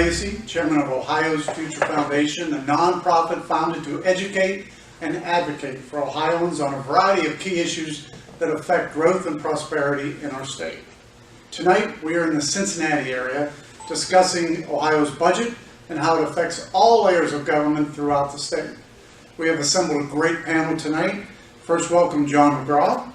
Lacey, Chairman of Ohio's Future Foundation, a nonprofit founded to educate and advocate for Ohioans on a variety of key issues that affect growth and prosperity in our state. Tonight, we are in the Cincinnati area discussing Ohio's budget and how it affects all layers of government throughout the state. We have assembled a great panel tonight. First, welcome John McGraw.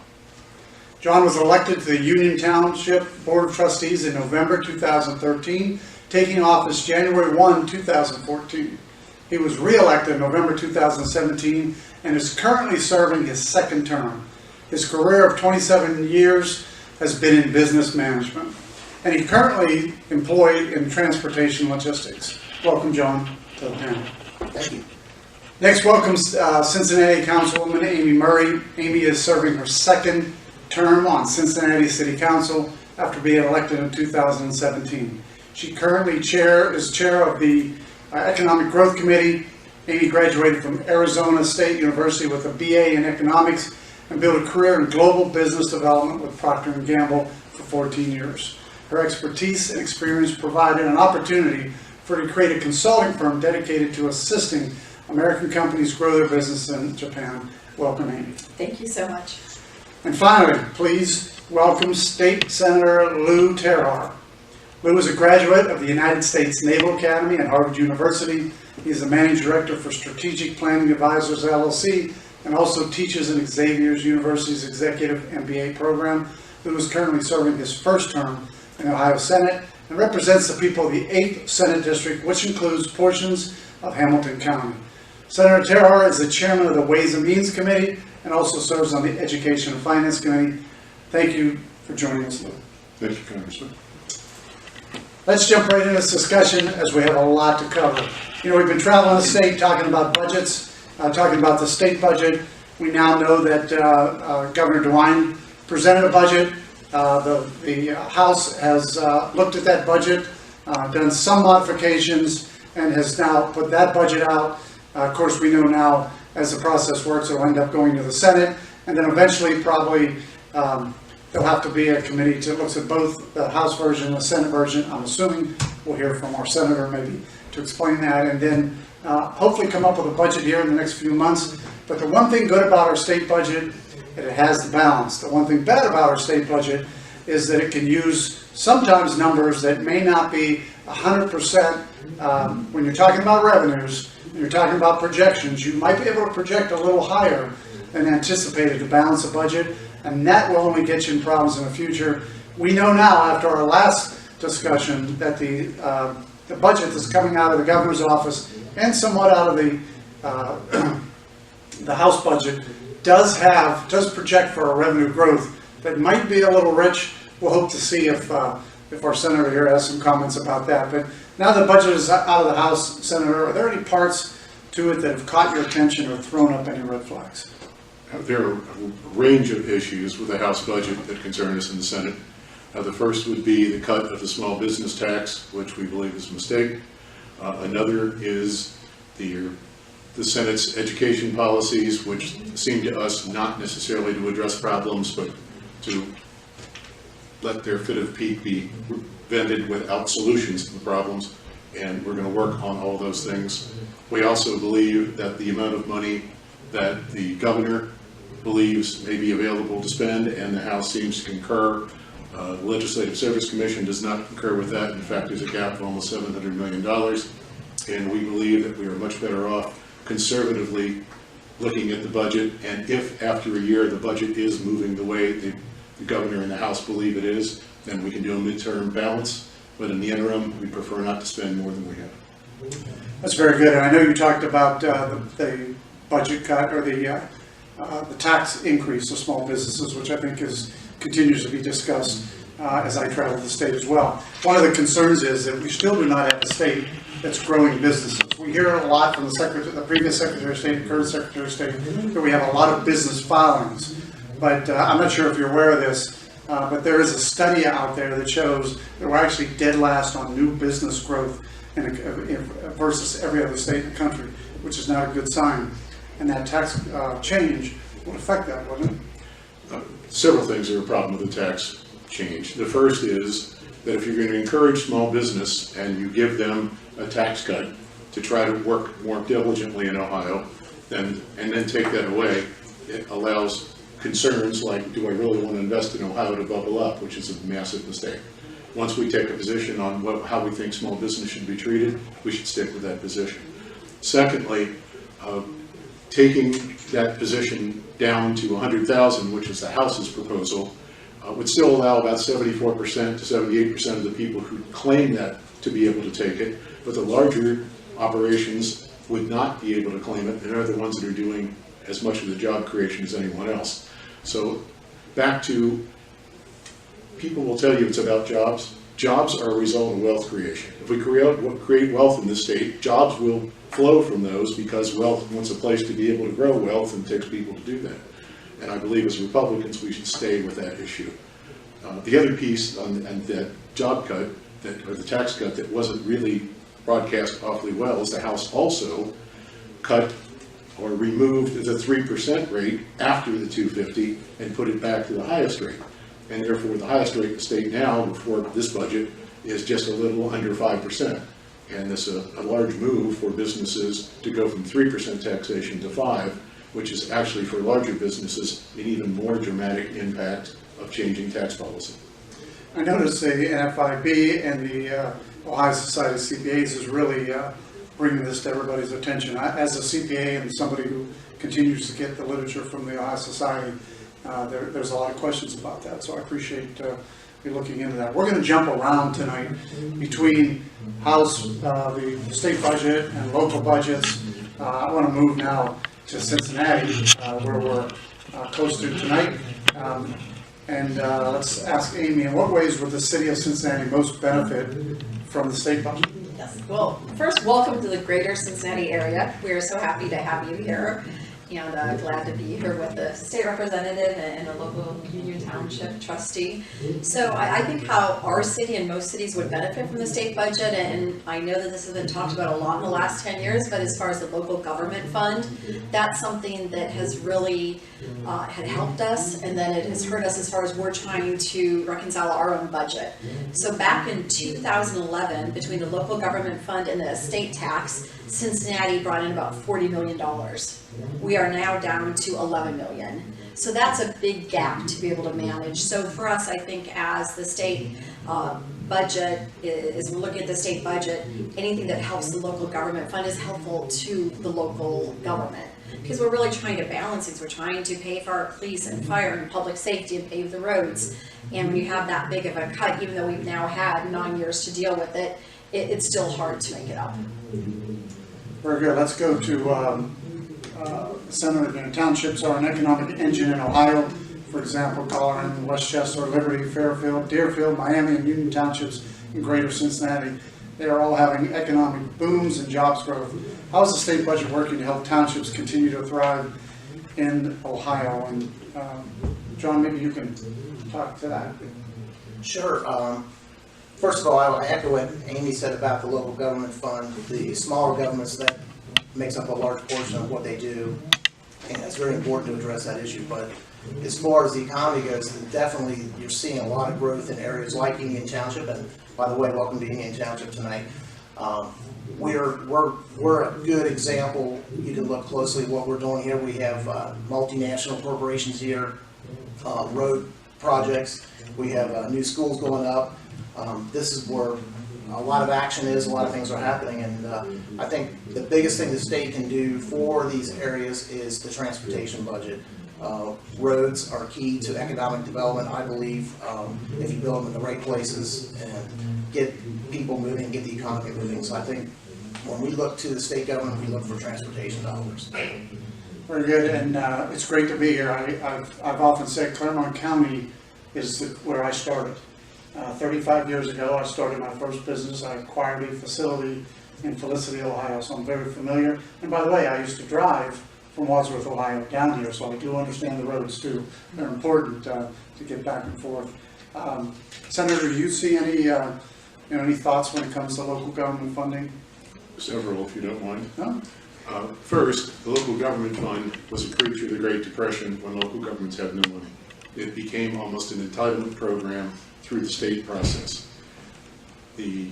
John was elected to the Union Township Board of Trustees in November 2013, taking office January 1, 2014. He was re-elected in November 2017 and is currently serving his second term. His career of 27 years has been in business management, and he's currently employed in transportation logistics. Welcome, John, to the panel. Thank you. Next, welcome Cincinnati Councilwoman Amy Murray. Amy is serving her second term on Cincinnati City Council after being elected in 2017. She currently is chair of the Economic Growth Committee. Amy graduated from Arizona State University with a BA in economics and built a career in global business development with Brocklin Gamble for 14 years. Her expertise and experience provided an opportunity for her to create a consulting firm dedicated to assisting American companies grow their business in Japan. Welcome, Amy. Thank you so much. And finally, please welcome State Senator Lou Terhar. Lou is a graduate of the United States Naval Academy and Harvard University. He is the Managing Director for Strategic Planning Advisors, LLC, and also teaches in Xavier University's Executive MBA program. Lou is currently serving his first term in the Ohio Senate and represents the people of the 8th Senate District, which includes portions of Hamilton County. Senator Terhar is the chairman of the Ways and Means Committee and also serves on the Education and Finance Committee. Thank you for joining us, Lou. Thank you, Congressman. Let's jump right into this discussion as we have a lot to cover. You know, we've been traveling the state talking about budgets, talking about the state budget. We now know that Governor DeWine presented a budget. The House has looked at that budget, done some modifications, and has now put that budget out. Of course, we know now as the process works, it'll end up going to the Senate, and then eventually probably there'll have to be a committee that looks at both the House version and the Senate version. I'm assuming we'll hear from our senator maybe to explain that, and then hopefully come up with a budget here in the next few months. But the one thing good about our state budget is that it has the balance. The one thing bad about our state budget is that it can use sometimes numbers that may not be 100%. When you're talking about revenues, you're talking about projections, you might be able to project a little higher than anticipated to balance a budget, and that will only get you in problems in the future. We know now, after our last discussion, that the budget that's coming out of the governor's office and somewhat out of the House budget does project for a revenue growth that might be a little rich. We'll hope to see if our senator here has some comments about that. But now the budget is out of the House, Senator, are there any parts to it that have caught your attention or thrown up any red flags? There are a range of issues with the House budget that concern us in the Senate. The first would be the cut of the small business tax, which we believe is a mistake. Another is the Senate's education policies, which seem to us not necessarily to address problems, but to let their fit of peak be vended without solutions to the problems, and we're going to work on all those things. We also believe that the amount of money that the governor believes may be available to spend, and the House seems to concur. The Legislative Service Commission does not concur with that. In fact, there's a gap of almost $700 million, and we believe that we are much better off conservatively looking at the budget, and if after a year the budget is moving the way the governor and the House believe it is, then we can do a midterm balance, but in the interim, we prefer not to spend more than we have. That's very good. And I know you talked about the budget cut or the tax increase of small businesses, which I think continues to be discussed as I travel the state as well. One of the concerns is that we still do not have a state that's growing businesses. We hear a lot from the previous Secretary of State, the current Secretary of State, that we have a lot of business filings. But I'm not sure if you're aware of this, but there is a study out there that shows that we're actually dead last on new business growth versus every other state in the country, which is not a good sign. And that tax change would affect that, wouldn't it? Several things are a problem with the tax change. The first is that if you're going to encourage small business and you give them a tax cut to try to work more diligently in Ohio, and then take that away, it allows concerns like, do I really want to invest in Ohio to bubble up, which is a massive mistake. Once we take a position on how we think small business should be treated, we should stick with that position. Secondly, taking that position down to 100,000, which is the House's proposal, would still allow about 74% to 78% of the people who claim that to be able to take it, but the larger operations would not be able to claim it, and are the ones that are doing as much of the job creation as anyone else. So back to, people will tell you it's about jobs. Jobs are a result of wealth creation. If we create wealth in this state, jobs will flow from those, because wealth wants a place to be able to grow wealth, and it takes people to do that. And I believe as Republicans we should stay with that issue. The other piece on that job cut, or the tax cut, that wasn't really broadcast awfully well, is the House also cut or removed the 3% rate after the 250 and put it back to the highest rate. And therefore the highest rate in the state now, before this budget, is just a little under 5%. And this is a large move for businesses to go from 3% taxation to 5%, which is actually for larger businesses an even more dramatic impact of changing tax policy. I noticed the NFIB and the Ohio Society of CPAs is really bringing this to everybody's attention. As a CPA and somebody who continues to get the literature from the Ohio Society, there's a lot of questions about that, so I appreciate you looking into that. We're going to jump around tonight between House, the state budget, and local budgets. I want to move now to Cincinnati, where we're close to tonight. Let's ask Amy, in what ways would the city of Cincinnati most benefit from the state budget? Yes. Well, first, welcome to the greater Cincinnati area. We are so happy to have you here, and glad to be here with the state representative and the local Union Township trustee. So I think how our city and most cities would benefit from the state budget, and I know that this has been talked about a lot in the last 10 years, but as far as the local government fund, that's something that has really had helped us, and then it has hurt us as far as we're trying to reconcile our own budget. So back in 2011, between the local government fund and the estate tax, Cincinnati brought in about $40 million. We are now down to 11 million. So that's a big gap to be able to manage. So for us, I think as the state budget, as we're looking at the state budget, anything that helps the local government fund is helpful to the local government. Because we're really trying to balance things. We're trying to pay for our police and fire and public safety and pave the roads. And when you have that big of a cut, even though we've now had 9 years to deal with it, it's still hard to make it up. Very good. Let's go to Senator. Townships are an economic engine in Ohio. For example, Colorado, Westchester, Liberty, Fairfield, Deerfield, Miami, and Union Townships in greater Cincinnati. They are all having economic booms and jobs growth. How is the state budget working to help townships continue to thrive in Ohio? And John, maybe you can talk to that. Sure. First of all, I echo what Amy said about the local government fund. The smaller governments, that makes up a large portion of what they do, and it's very important to address that issue. But as far as the economy goes, definitely you're seeing a lot of growth in areas like Union Township. And by the way, welcome to Union Township tonight. We're a good example. You can look closely at what we're doing here. We have multinational corporations here, road projects. We have new schools going up. This is where a lot of action is, a lot of things are happening, and I think the biggest thing the state can do for these areas is the transportation budget. Roads are key to economic development, I believe, if you build them in the right places and get people moving, get the economy moving. So I think when we look to the state government, we look for transportation dollars. Very good, and it's great to be here. I've often said Claremont County is where I started. 35 years ago, I started my first business. I acquired a facility in Felicity, Ohio, so I'm very familiar. And by the way, I used to drive from Wadsworth, Ohio, down here, so I do understand the roads too. They're important to get back and forth. Senator, do you see any thoughts when it comes to local government funding? Several, if you don't mind. No? First, the local government fund was a creature of the Great Depression when local governments had no money. It became almost an entitlement program through the state process. The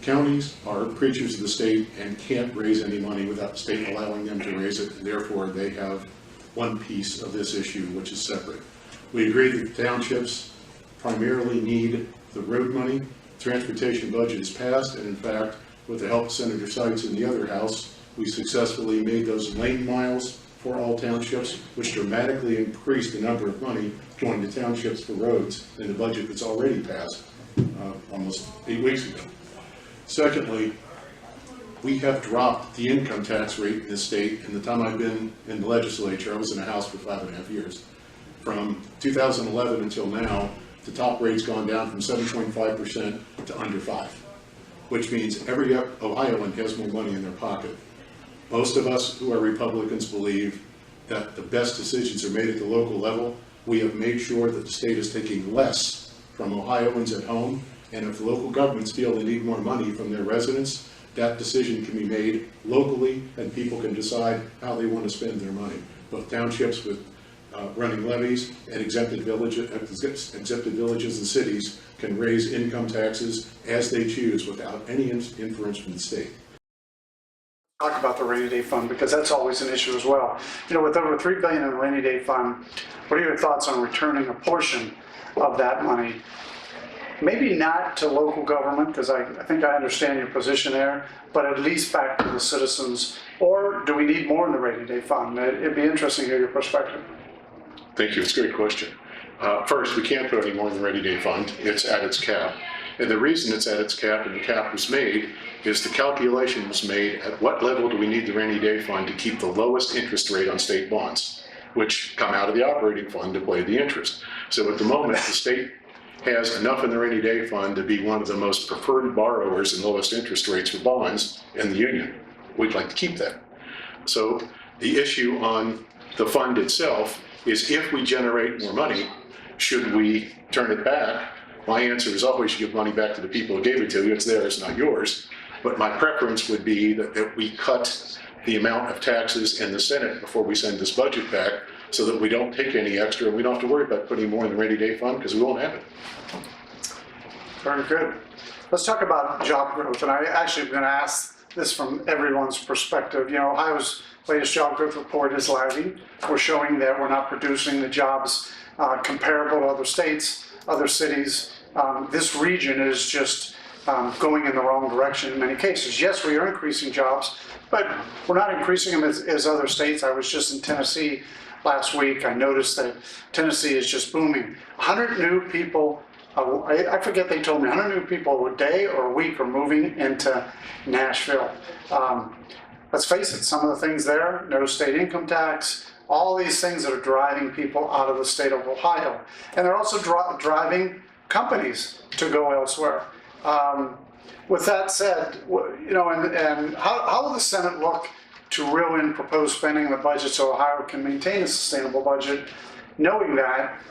Counties are creatures of the state and can't raise any money without the state allowing them to raise it, and therefore they have one piece of this issue which is separate. We agree that the townships primarily need the road money. Transportation budget is passed, and in fact, with the help of Senator Seitz in the other house, we successfully made those lane miles for all townships, which dramatically increased the number of money going to townships for roads in the budget that's already passed almost 8 weeks ago. Secondly, we have dropped the income tax rate in the state. In the time I've been in the legislature, I was in the House for 5.5 years. From 2011 until now, the top rate's gone down from 7.5% to under 5%, which means every Ohioan has more money in their pocket. Most of us who are Republicans believe that the best decisions are made at the local level. We have made sure that the state is taking less from Ohioans at home, and if local governments feel they need more money from their residents, that decision can be made locally, and people can decide how they want to spend their money. Both townships with running levies and exempted villages and cities can raise income taxes as they choose without any influence from the state. Talk about the rainy day fund, because that's always an issue as well. You know, with over $3 billion in the rainy day fund, what are your thoughts on returning a portion of that money? Maybe not to local government, because I think I understand your position there, but at least back to the citizens. Or do we need more in the rainy day fund? It'd be interesting to hear your perspective. Thank you. It's a great question. First, we can't put any more in the rainy day fund. It's at its cap. And the reason it's at its cap and the cap was made is the calculation was made at what level do we need the rainy day fund to keep the lowest interest rate on state bonds, which come out of the operating fund to pay the interest. So at the moment, the state has enough in the rainy day fund to be one of the most preferred borrowers and lowest interest rates for bonds in the union. We'd like to keep that. So the issue on the fund itself is, if we generate more money, should we turn it back? My answer is always you give money back to the people who gave it to you. It's theirs, not yours. But my preference would be that we cut the amount of taxes in the Senate before we send this budget back, so that we don't take any extra and we don't have to worry about putting more in the rainy day fund, because we won't have it. Very good. Let's talk about job growth. And I actually am going to ask this from everyone's perspective. You know, Ohio's latest job growth report is lagging. We're showing that we're not producing the jobs comparable to other states, other cities. This region is just going in the wrong direction in many cases. Yes, we are increasing jobs, but we're not increasing them as other states. I was just in Tennessee last week. I noticed that Tennessee is just booming. 100 new people, I forget, they told me 100 new people a day or a week are moving into Nashville. Let's face it, some of the things there, no state income tax, all these things that are driving people out of the state of Ohio. And they're also driving companies to go elsewhere. With that said, you know, and how will the Senate look to reel in proposed spending in the budget so Ohio can maintain a sustainable budget, knowing that,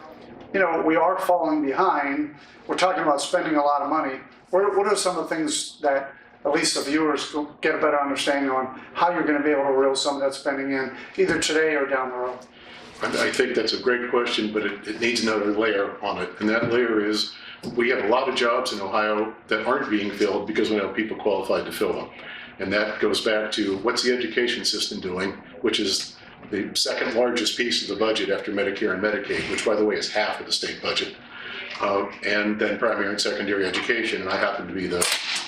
you know, we are falling behind? We're talking about spending a lot of money. What are some of the things that at least the viewers get a better understanding on how you're going to be able to reel some of that spending in, either today or down the road? I think that's a great question, but it needs another layer on it. And that layer is, we have a lot of jobs in Ohio that aren't being filled because we don't have people qualified to fill them. And that goes back to, what's the education system doing, which is the second largest piece of the budget after Medicare and Medicaid, which, by the way, is half of the state budget. And then primary and secondary education. And I happen to be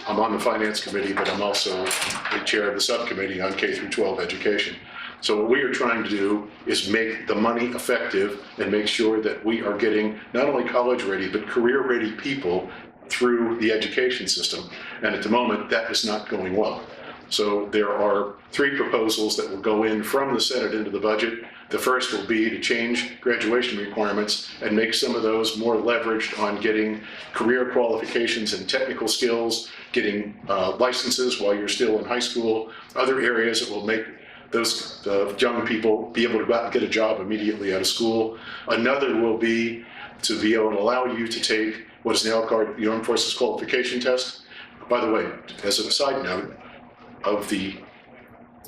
I'm on the finance committee, but I'm also the chair of the subcommittee on K through 12 education. So what we are trying to do is make the money effective and make sure that we are getting not only college-ready, but career-ready people through the education system. And at the moment, that is not going well. So there are 3 proposals that will go in from the Senate into the budget. The first will be to change graduation requirements and make some of those more leveraged on getting career qualifications and technical skills, getting licenses while you're still in high school, other areas that will make those young people be able to go out and get a job immediately out of school. Another will be to be able to allow you to take what is now called the Armed Forces Qualification Test. By the way, as a side note, of the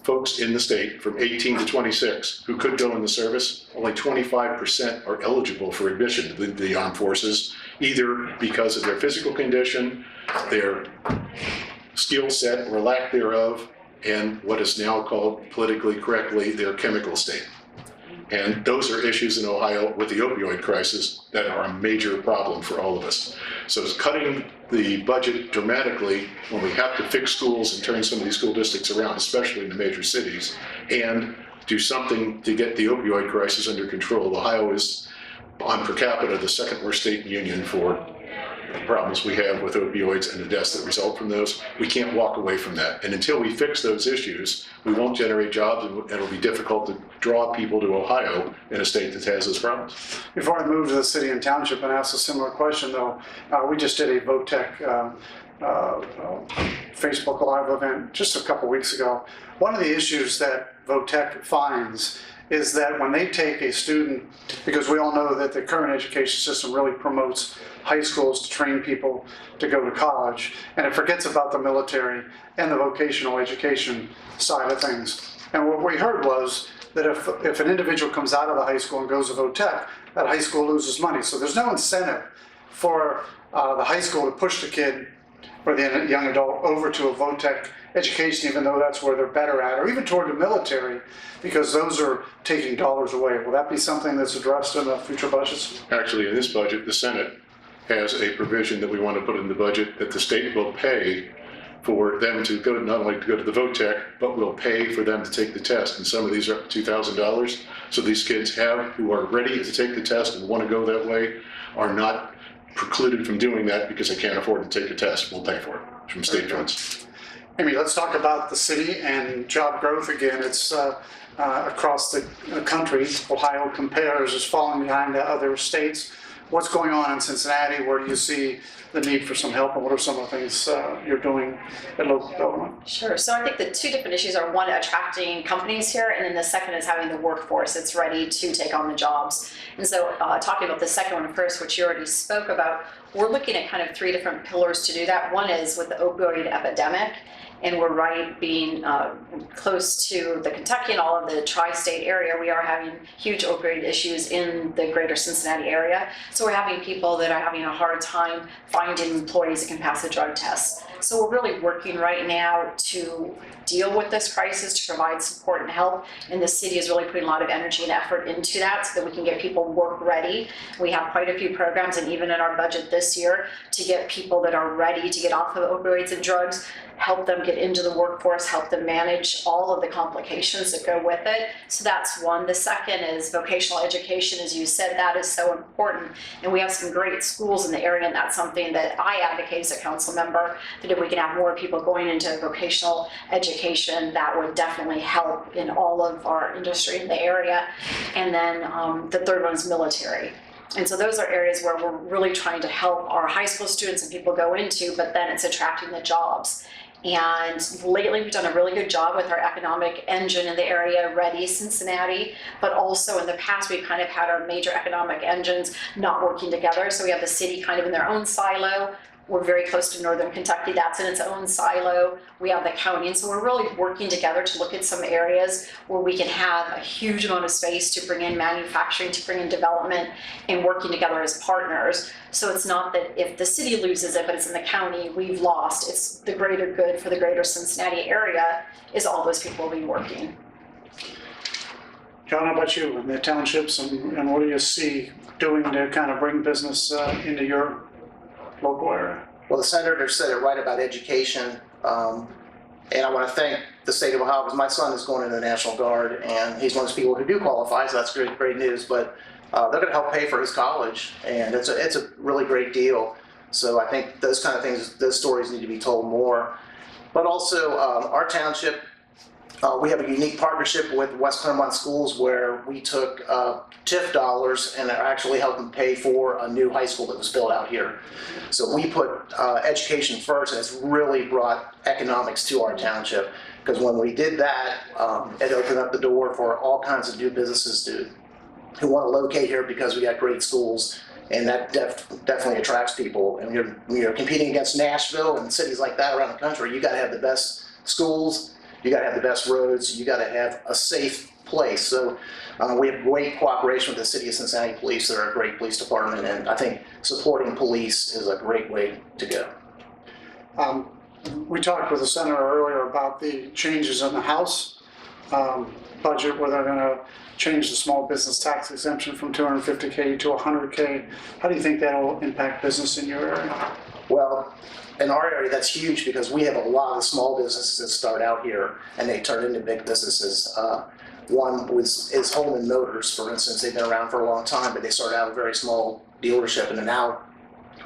folks in the state from 18 to 26 who could go in the service, only 25% are eligible for admission to the armed forces, either because of their physical condition, their skill set or lack thereof, and what is now called politically correctly their chemical state. And those are issues in Ohio with the opioid crisis that are a major problem for all of us. So it's cutting the budget dramatically when we have to fix schools and turn some of these school districts around, especially in the major cities, and do something to get the opioid crisis under control. Ohio is, on per capita, the second worst state in the union for the problems we have with opioids and the deaths that result from those. We can't walk away from that. And until we fix those issues, we won't generate jobs, and it'll be difficult to draw people to Ohio in a state that has those problems. Before I move to the city and township and ask a similar question though, we just did a Vote Tech Facebook Live event just a couple weeks ago. One of the issues that Vote Tech finds is that when they take a student, because we all know that the current education system really promotes high schools to train people to go to college, and it forgets about the military and the vocational education side of things. And what we heard was that if an individual comes out of the high school and goes to Vote Tech, that high school loses money. So there's no incentive for the high school to push the kid or the young adult over to a Vote Tech education, even though that's where they're better at, or even toward the military, because those are taking dollars away. Will that be something that's addressed in the future budgets? Actually, in this budget, the Senate has a provision that we want to put in the budget that the state will pay for them to go to, not only to go to the Vote Tech, but will pay for them to take the test. And some of these are up to $2,000. So these kids who are ready to take the test and want to go that way, are not precluded from doing that because they can't afford to take the test. We'll pay for it from state funds. Amy, let's talk about the city and job growth again. It's across the country. Ohio compares as falling behind the other states. What's going on in Cincinnati? Where do you see the need for some help, and what are some of the things you're doing at local government? Sure. So I think the two different issues are, one, attracting companies here, and then the second is having the workforce that's ready to take on the jobs. And so talking about the second one first, which you already spoke about, we're looking at kind of three different pillars to do that. One is with the opioid epidemic, and we're right being close to the Kentucky and all of the tri-state area. We are having huge opioid issues in the greater Cincinnati area. So we're having people that are having a hard time finding employees that can pass a drug test. So we're really working right now to deal with this crisis, to provide support and help. And the city is really putting a lot of energy and effort into that so that we can get people work ready. We have quite a few programs, and even in our budget this year, to get people that are ready to get off of opioids and drugs, help them get into the workforce, help them manage all of the complications that go with it. So that's one. The second is vocational education. As you said, that is so important. And we have some great schools in the area, and that's something that I advocate as a council member, that if we can have more people going into vocational education, that would definitely help in all of our industry in the area. And then the third one is military. And so those are areas where we're really trying to help our high school students and people go into, but then it's attracting the jobs. And lately we've done a really good job with our economic engine in the area, Ready Cincinnati, but also in the past we've kind of had our major economic engines not working together. So we have the city kind of in their own silo. We're very close to northern Kentucky, that's in its own silo. We have the county, and so we're really working together to look at some areas where we can have a huge amount of space to bring in manufacturing, to bring in development, and working together as partners. So it's not that if the city loses it, but it's in the county, we've lost. It's the greater good for the greater Cincinnati area is all those people will be working. John, how about you in the townships, and what do you see doing to kind of bring business into your local area? Well, the senator said it right about education, and I want to thank the state of Ohio because my son is going into the National Guard, and he's one of those people who do qualify, so that's great news. But they're going to help pay for his college, and it's a really great deal. So I think those kind of things, those stories need to be told more. But also, our township, we have a unique partnership with West Claremont Schools where we took TIF dollars and are actually helping pay for a new high school that was built out here. So we put education first, and it's really brought economics to our township, because when we did that, it opened up the door for all kinds of new businesses who want to locate here because we got great schools, and that definitely attracts people. And when you're competing against Nashville and cities like that around the country, you got to have the best schools. You got to have the best roads. You got to have a safe place. So we have great cooperation with the City of Cincinnati Police. They're a great police department, and I think supporting police is a great way to go. We talked with the senator earlier about the changes in the House budget, where they're going to change the small business tax exemption from 250K to 100K. How do you think that'll impact business in your area? Well, in our area, that's huge because we have a lot of small businesses that start out here and they turn into big businesses. One is Holman Motors, for instance. They've been around for a long time, but they started out a very small dealership and are now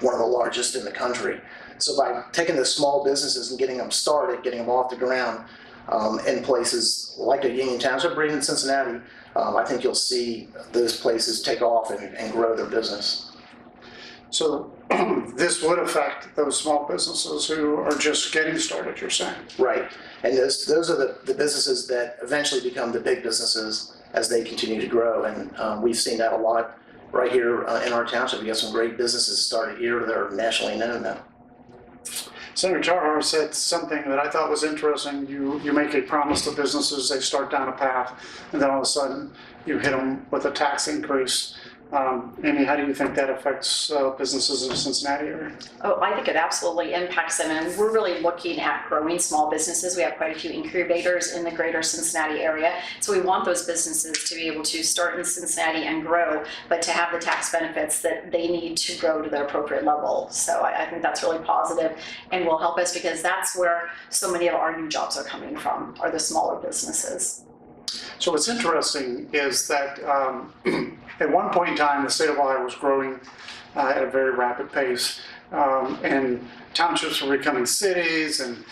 one of the largest in the country. So by taking the small businesses and getting them started, getting them off the ground in places like a Union Township or even Cincinnati, I think you'll see those places take off and grow their business. So this would affect those small businesses who are just getting started, you're saying? Right. And those are the businesses that eventually become the big businesses as they continue to grow. And we've seen that a lot right here in our township. We got some great businesses started here that are nationally known now. Senator Terhar said something that I thought was interesting. You make a promise to businesses, they start down a path, and then all of a sudden you hit them with a tax increase. Amy, how do you think that affects businesses in the Cincinnati area? Oh, I think it absolutely impacts them, and we're really looking at growing small businesses. We have quite a few incubators in the greater Cincinnati area, so we want those businesses to be able to start in Cincinnati and grow, but to have the tax benefits that they need to grow to their appropriate level. So I think that's really positive and will help us because that's where so many of our new jobs are coming from, are the smaller businesses. So what's interesting is that at one point in time, the state of Ohio was growing at a very rapid pace, and townships were becoming cities, and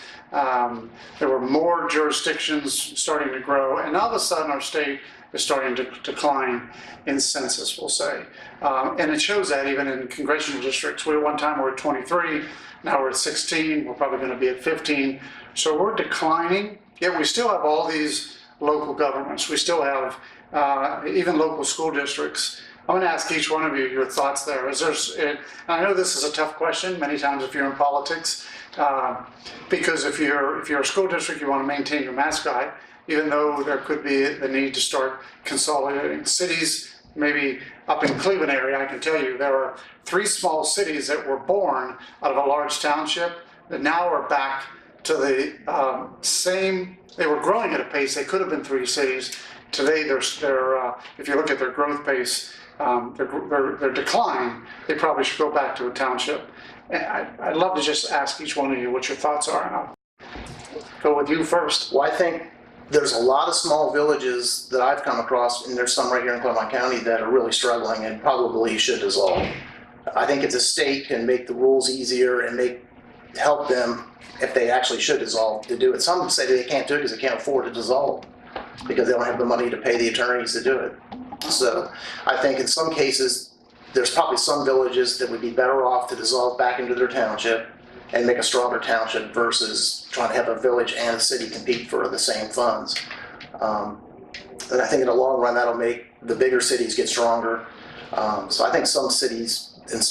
there were more jurisdictions starting to grow, and all of a sudden our state is starting to decline in census, we'll say. And it shows that even in congressional districts. At one time we were at 23, now we're at 16, we're probably going to be at 15. So we're declining, yet we still have all these local governments. We still have even local school districts. I'm going to ask each one of you your thoughts there. I know this is a tough question many times if you're in politics, because if you're a school district, you want to maintain your mascot, even though there could be the need to start consolidating cities. Maybe up in Cleveland area, I can tell you there are 3 small cities that were born out of a large township that now are back to the same. They were growing at a pace. They could have been 3 cities. Today, they're if you look at their growth pace, their decline, they probably should go back to a township. And I'd love to just ask each one of you what your thoughts are, and I'll go with you first. Well, I think there's a lot of small villages that I've come across, and there's some right here in Cleveland County that are really struggling and probably should dissolve. I think if the state can make the rules easier and help them, if they actually should dissolve, to do it. Some say they can't do it because they can't afford to dissolve because they don't have the money to pay the attorneys to do it. So I think in some cases, there's probably some villages that would be better off to dissolve back into their township and make a stronger township versus trying to have a village and a city compete for the same funds. And I think in the long run, that'll make the bigger cities get stronger. So I think some cities and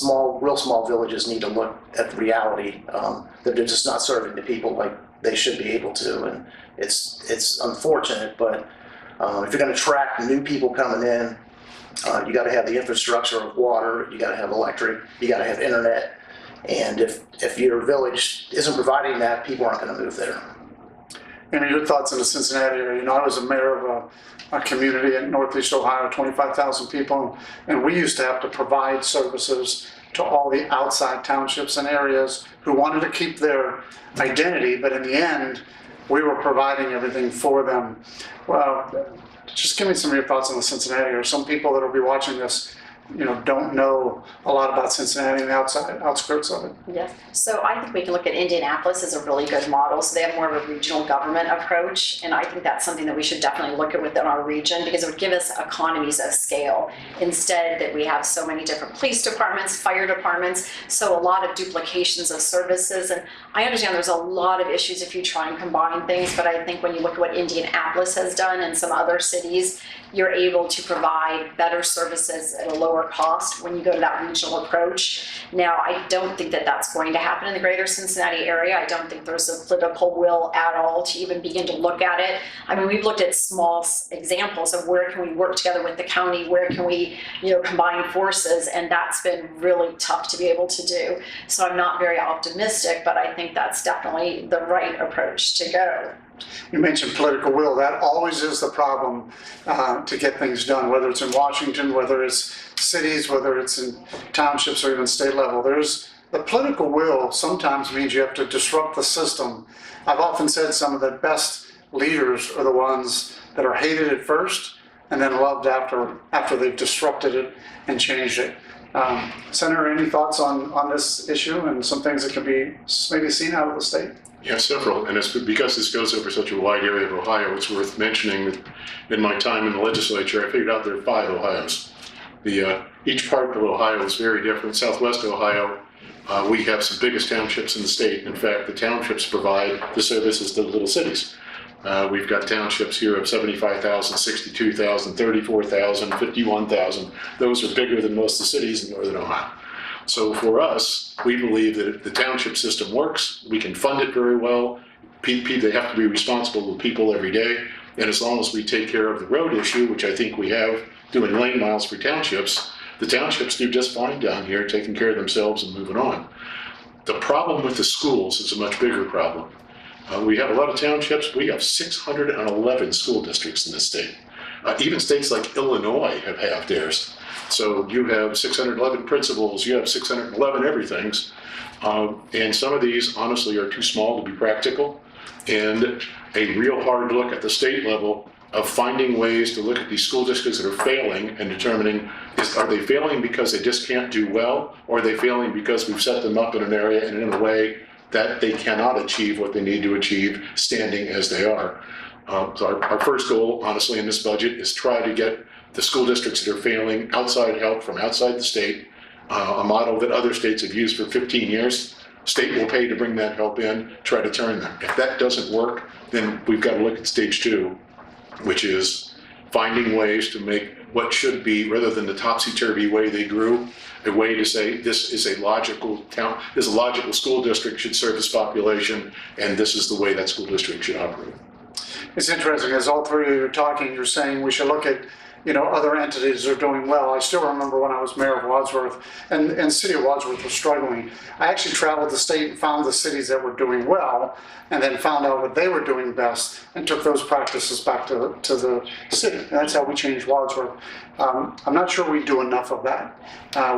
real small villages need to look at the reality that they're just not serving the people like they should be able to. And it's unfortunate, but if you're going to attract new people coming in, you got to have the infrastructure of water, you got to have electric, you got to have internet. And if your village isn't providing that, people aren't going to move there. Amy, your thoughts in the Cincinnati area? I was a mayor of a community in Northeast Ohio, 25,000 people, and we used to have to provide services to all the outside townships and areas who wanted to keep their identity, but in the end, we were providing everything for them. Well, just give me some of your thoughts on the Cincinnati area. Some people that will be watching this, don't know a lot about Cincinnati and the outskirts of it. Yes. So I think we can look at Indianapolis as a really good model. So they have more of a regional government approach, and I think that's something that we should definitely look at within our region because it would give us economies of scale. Instead that we have so many different police departments, fire departments, so a lot of duplications of services. And I understand there's a lot of issues if you try and combine things, but I think when you look at what Indianapolis has done and some other cities, you're able to provide better services at a lower cost when you go to that regional approach. Now, I don't think that that's going to happen in the greater Cincinnati area. I don't think there's a political will at all to even begin to look at it. I mean, we've looked at small examples of where can we work together with the county, where can we, combine forces, and that's been really tough to be able to do. So I'm not very optimistic, but I think that's definitely the right approach to go. You mentioned political will. That always is the problem to get things done, whether it's in Washington, whether it's cities, whether it's in townships or even state level. The political will sometimes means you have to disrupt the system. I've often said some of the best leaders are the ones that are hated at first and then loved after they've disrupted it and changed it. Senator, any thoughts on this issue and some things that can be maybe seen out of the state? Yeah, several, and it's because this goes over such a wide area of Ohio, it's worth mentioning that in my time in the legislature, I figured out there are 5 Ohio's. Each part of Ohio is very different. Southwest Ohio, we have some biggest townships in the state. In fact, the townships provide the services to the little cities. We've got townships here of 75,000, 62,000, 34,000, 51,000. Those are bigger than most of the cities in northern Ohio. So for us, we believe that if the township system works, we can fund it very well. They have to be responsible to people every day. And as long as we take care of the road issue, which I think we have, doing lane miles for townships, the townships do just fine down here, taking care of themselves and moving on. The problem with the schools is a much bigger problem. We have a lot of townships. We have 611 school districts in this state. Even states like Illinois have half theirs. So you have 611 principals, you have 611 everythings. And some of these honestly are too small to be practical. And a real hard look at the state level of finding ways to look at these school districts that are failing and determining, are they failing because they just can't do well, or are they failing because we've set them up in an area and in a way that they cannot achieve what they need to achieve standing as they are. So our first goal, honestly, in this budget is try to get the school districts that are failing outside help from outside the state, a model that other states have used for 15 years. State will pay to bring that help in, try to turn them. If that doesn't work, then we've got to look at stage 2, which is finding ways to make what should be, rather than the topsy-turvy way they grew, a way to say this is a logical town, this is a logical school district should serve this population, and this is the way that school district should operate. It's interesting, as all three of you are talking, you're saying we should look at other entities that are doing well. I still remember when I was mayor of Wadsworth, and the city of Wadsworth was struggling. I actually traveled the state and found the cities that were doing well, and then found out what they were doing best, and took those practices back to the city. And that's how we changed Wadsworth. I'm not sure we do enough of that.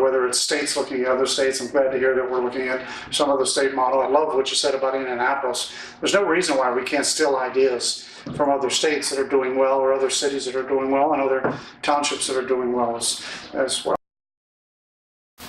Whether it's states looking at other states, I'm glad to hear that we're looking at some other state model. I love what you said about Indianapolis. There's no reason why we can't steal ideas from other states that are doing well, or other cities that are doing well, and other townships that are doing well as well.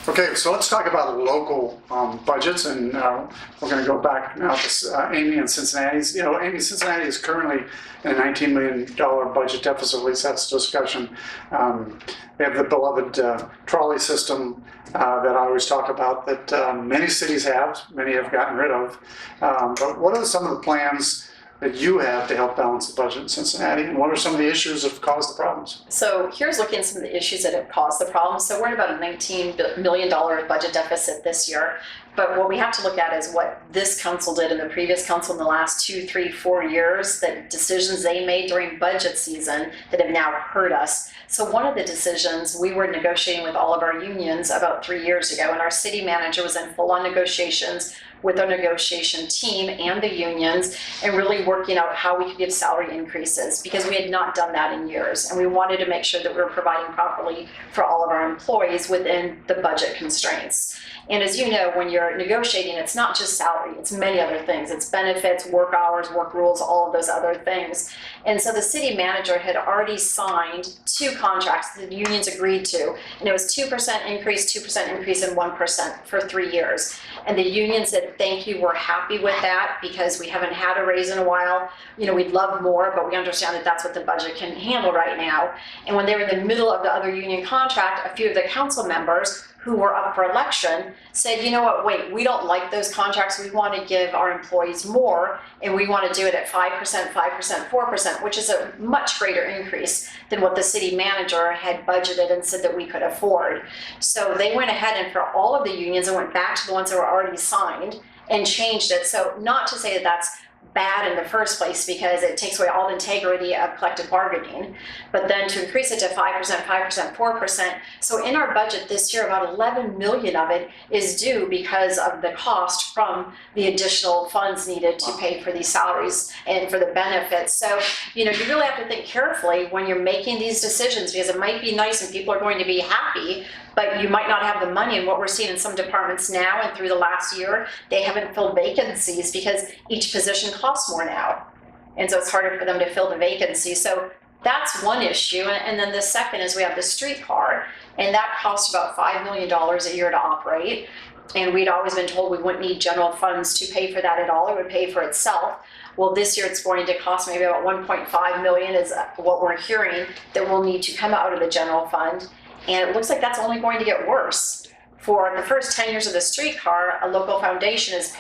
Okay, so let's talk about local budgets, and we're going to go back now to Amy in Cincinnati's. Amy, Cincinnati is currently in a $19 million budget deficit, at least that's the discussion. We have the beloved trolley system that I always talk about that many cities have, many have gotten rid of. But what are some of the plans that you have to help balance the budget in Cincinnati, and what are some of the issues that have caused the problems? So here's looking at some of the issues that have caused the problems. So we're at about a $19 million budget deficit this year. But what we have to look at is what this council did and the previous council in the last 2, 3, 4 years, the decisions they made during budget season that have now hurt us. So one of the decisions, we were negotiating with all of our unions about 3 years ago, and our city manager was in full-on negotiations with our negotiation team and the unions, and really working out how we could give salary increases, because we had not done that in years. And we wanted to make sure that we were providing properly for all of our employees within the budget constraints. And as you know, when you're negotiating, it's not just salary, it's many other things. It's benefits, work hours, work rules, all of those other things. And so the city manager had already signed 2 contracts that the unions agreed to. And it was 2% increase, 2% increase, and 1% for 3 years. And the union said, thank you, we're happy with that because we haven't had a raise in a while. We'd love more, but we understand that that's what the budget can handle right now. And when they were in the middle of the other union contract, a few of the council members who were up for election said, you know what, wait, we don't like those contracts. We want to give our employees more, and we want to do it at 5%, 5%, 4%, which is a much greater increase than what the city manager had budgeted and said that we could afford. So they went ahead and for all of the unions and went back to the ones that were already signed and changed it. So not to say that that's bad in the first place, because it takes away all the integrity of collective bargaining, but then to increase it to 5%, 5%, 4%. So in our budget this year, about 11 million of it is due because of the cost from the additional funds needed to pay for these salaries and for the benefits. So, you know, you really have to think carefully when you're making these decisions, because it might be nice and people are going to be happy, but you might not have the money. And what we're seeing in some departments now and through the last year, they haven't filled vacancies because each position costs more now. And so it's harder for them to fill the vacancy. So that's one issue. And then the second is we have the streetcar, and that costs about $5 million a year to operate. And we'd always been told we wouldn't need general funds to pay for that at all. It would pay for itself. Well, this year it's going to cost maybe about 1.5 million is what we're hearing that we'll need to come out of the general fund. And it looks like that's only going to get worse. For the first 10 years of the streetcar, a local foundation is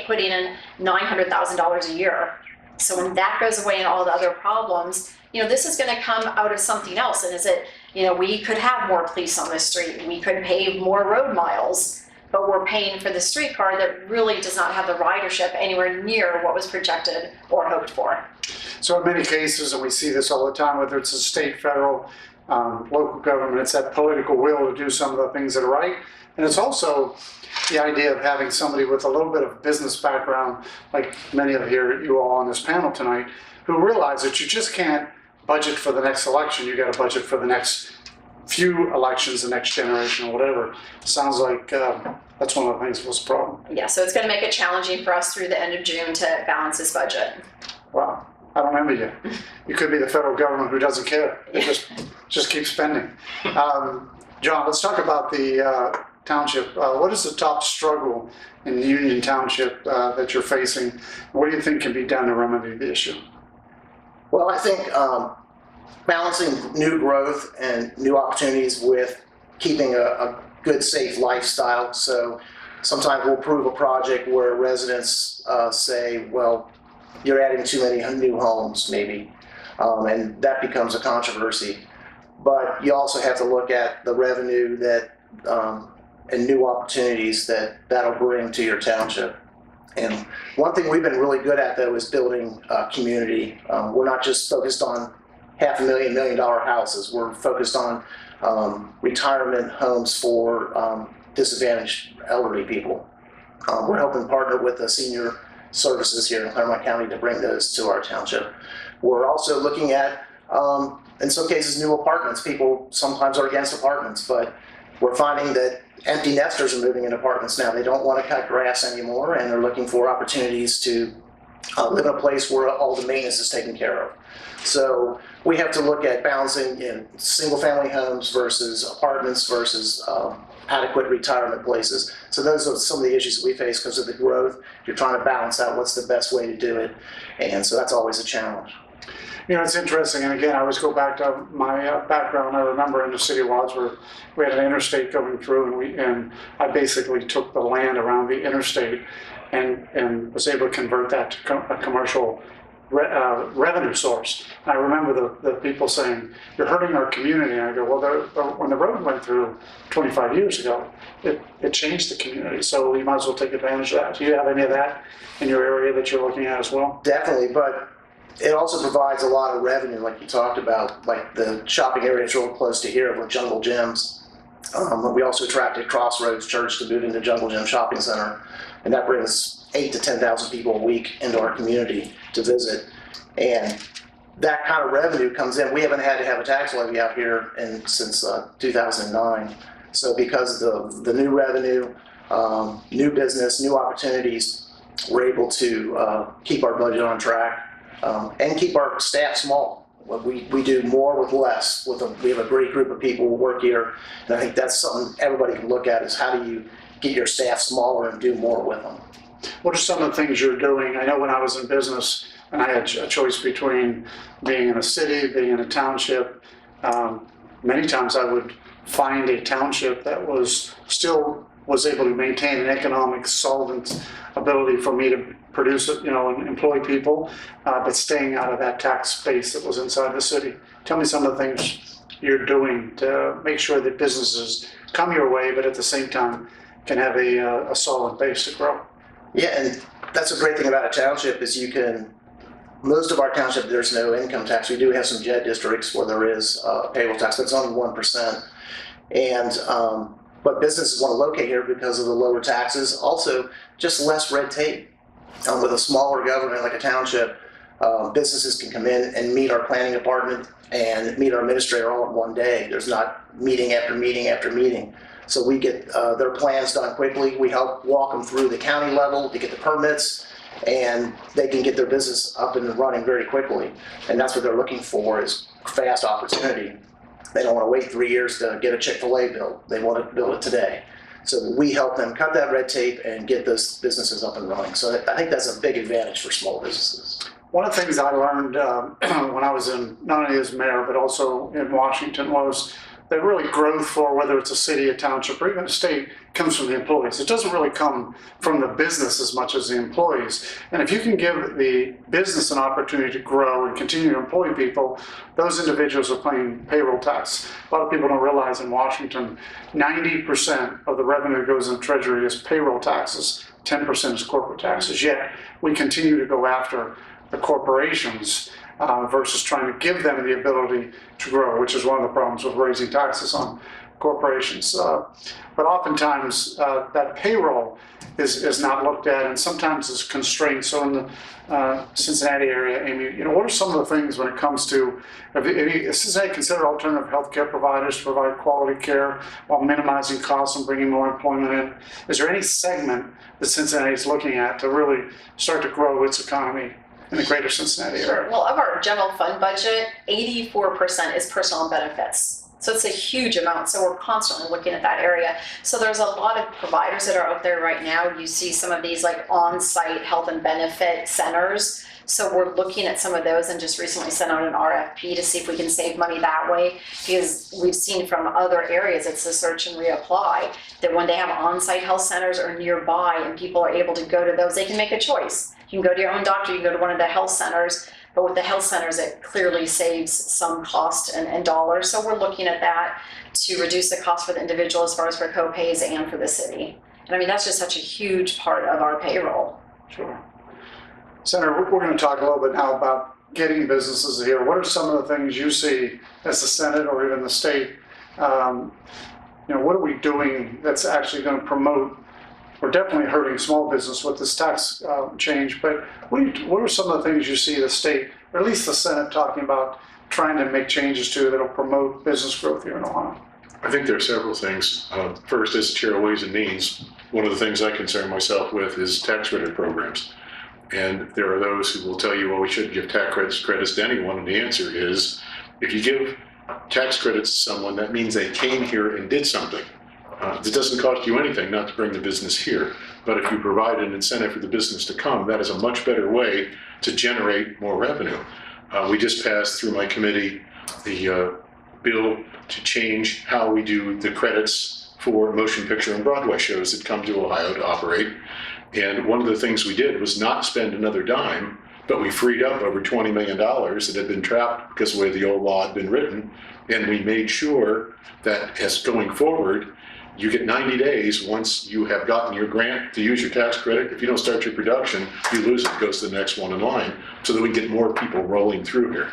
putting in $900,000 a year. So when that goes away and all the other problems, you know, this is going to come out of something else. And is it, you know, we could have more police on the street, we could pave more road miles, but we're paying for the streetcar that really does not have the ridership anywhere near what was projected or hoped for. So in many cases, and we see this all the time, whether it's a state, federal, local government, it's that political will to do some of the things that are right. And it's also the idea of having somebody with a little bit of business background, like many of you all on this panel tonight, who realize that you just can't budget for the next election. You got to budget for the next few elections, the next generation, or whatever. Sounds like that's one of the things that was a problem. Yeah, so it's going to make it challenging for us through the end of June to balance this budget. Wow, I don't envy you. You could be the federal government who doesn't care. They just keep spending. John, let's talk about the Township. What is the top struggle in Union Township that you're facing? What do you think can be done to remedy the issue? Well, I think balancing new growth and new opportunities with keeping a good, safe lifestyle. So sometimes we'll approve a project where residents say, well, you're adding too many new homes, maybe, and that becomes a controversy. But you also have to look at the revenue that and new opportunities that'll bring to your township. And one thing we've been really good at, though, is building community. We're not just focused on $500,000, $1 million houses. We're focused on retirement homes for disadvantaged elderly people. We're helping partner with the senior services here in Claremont County to bring those to our township. We're also looking at, in some cases, new apartments. People sometimes are against apartments, but we're finding that empty nesters are moving in apartments now. They don't want to cut grass anymore, and they're looking for opportunities to live in a place where all the maintenance is taken care of. So we have to look at balancing single-family homes versus apartments versus adequate retirement places. So those are some of the issues that we face because of the growth. You're trying to balance out what's the best way to do it, and so that's always a challenge. You know, it's interesting, and again, I always go back to my background. I remember in the city of Wadsworth, we had an interstate going through, and I basically took the land around the interstate and was able to convert that to a commercial revenue source. And I remember the people saying, "You're hurting our community." And I go, "Well, when the road went through 25 years ago, it changed the community. So you might as well take advantage of that." Do you have any of that in your area that you're looking at as well? Definitely, but it also provides a lot of revenue, like you talked about, like the shopping areas real close to here with Jungle Gyms. We also attracted Crossroads Church to move into Jungle Gym Shopping Center, and that brings 8,000 to 10,000 people a week into our community to visit. And that kind of revenue comes in. We haven't had to have a tax levy out here since 2009. So because of the new revenue, new business, new opportunities, we're able to keep our budget on track. And keep our staff small. We do more with less. We have a great group of people who work here, and I think that's something everybody can look at is how do you get your staff smaller and do more with them. What are some of the things you're doing? I know when I was in business and I had a choice between being in a city, being in a township, many times I would find a township that was able to maintain an economic solvent ability for me to produce, and employ people, but staying out of that tax space that was inside the city. Tell me some of the things you're doing to make sure that businesses come your way, but at the same time can have a solid base to grow. Yeah, and that's a great thing about a township is most of our township, there's no income tax. We do have some JED districts where there is payroll tax, but it's only 1%. And, but businesses want to locate here because of the lower taxes. Also, just less red tape. With a smaller government like a township, businesses can come in and meet our planning department and meet our administrator all in one day. There's not meeting after meeting after meeting. So we get their plans done quickly. We help walk them through the county level to get the permits, and they can get their business up and running very quickly. And that's what they're looking for, is fast opportunity. They don't want to wait 3 years to get a Chick-fil-A built. They want to build it today. So we help them cut that red tape and get those businesses up and running. So I think that's a big advantage for small businesses. One of the things I learned when I was not only as mayor, but also in Washington, was that really growth, for whether it's a city, a township, or even a state, comes from the employees. It doesn't really come from the business as much as the employees. And if you can give the business an opportunity to grow and continue to employ people, those individuals are paying payroll tax. A lot of people don't realize in Washington, 90% of the revenue that goes in the treasury is payroll taxes, 10% is corporate taxes. Yet we continue to go after the corporations versus trying to give them the ability to grow, which is one of the problems with raising taxes on corporations. But oftentimes that payroll is not looked at, and sometimes it's constrained. So in the Cincinnati area, Amy, what are some of the things when it comes to, is Cincinnati consider alternative healthcare providers to provide quality care while minimizing costs and bringing more employment in? Is there any segment that Cincinnati is looking at to really start to grow its economy in the greater Cincinnati area? Sure. Well, of our general fund budget, 84% is personal and benefits. So it's a huge amount. So we're constantly looking at that area. So there's a lot of providers that are out there right now. You see some of these like on-site health and benefit centers. So we're looking at some of those and just recently sent out an RFP to see if we can save money that way, because we've seen from other areas, it's a search and reapply, that when they have on-site health centers or nearby and people are able to go to those, they can make a choice. You can go to your own doctor, you can go to one of the health centers, but with the health centers, it clearly saves some cost and dollars. So we're looking at that to reduce the cost for the individual as far as for co-pays and for the city. And I mean, that's just such a huge part of our payroll. Sure. Senator, we're going to talk a little bit now about getting businesses here. What are some of the things you see as the Senate or even the state? What are we doing that's actually going to promote? We're definitely hurting small business with this tax change, but what are some of the things you see the state, or at least the Senate, talking about trying to make changes to that'll promote business growth here in Ohio? I think there are several things. First, as Chair of Ways and Means, one of the things I concern myself with is tax credit programs. And there are those who will tell you, well, we shouldn't give tax credits to anyone, and the answer is, if you give tax credits to someone, that means they came here and did something. It doesn't cost you anything not to bring the business here, but if you provide an incentive for the business to come, that is a much better way to generate more revenue. We just passed through my committee the bill to change how we do the credits for motion picture and Broadway shows that come to Ohio to operate. And one of the things we did was not spend another dime, but we freed up over $20 million that had been trapped because of the way the old law had been written. And we made sure that as going forward, you get 90 days once you have gotten your grant to use your tax credit. If you don't start your production, you lose it, it goes to the next one in line, so that we get more people rolling through here.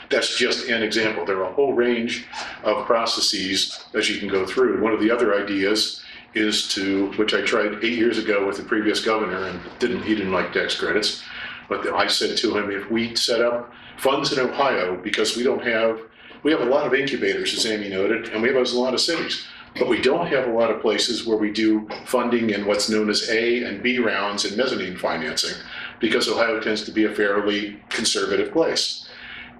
That's just an example. There are a whole range of processes that you can go through. One of the other ideas is to, which I tried 8 years ago with the previous governor, and he didn't like tax credits, but I said to him, if we set up funds in Ohio, because we have a lot of incubators, as Amy noted, and we have a lot of cities. But we don't have a lot of places where we do funding in what's known as A and B rounds and mezzanine financing, because Ohio tends to be a fairly conservative place.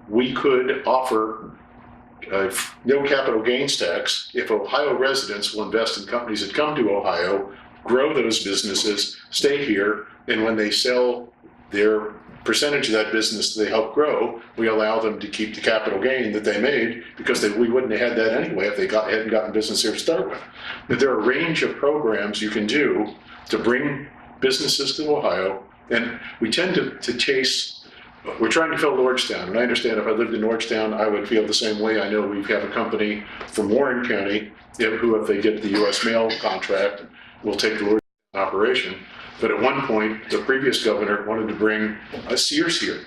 We could offer no capital gains tax if Ohio residents will invest in companies that come to Ohio, grow those businesses, stay here, and when they sell their percentage of that business they help grow, we allow them to keep the capital gain that they made, because we wouldn't have had that anyway if they hadn't gotten business here to start with. But there are a range of programs you can do to bring businesses to Ohio, and we tend to chase, we're trying to fill Lordstown, and I understand if I lived in Lordstown, I would feel the same way. I know we have a company from Warren County who, if they get the US mail contract, will take the Lordstown operation. But at one point, the previous governor wanted to bring a Sears here.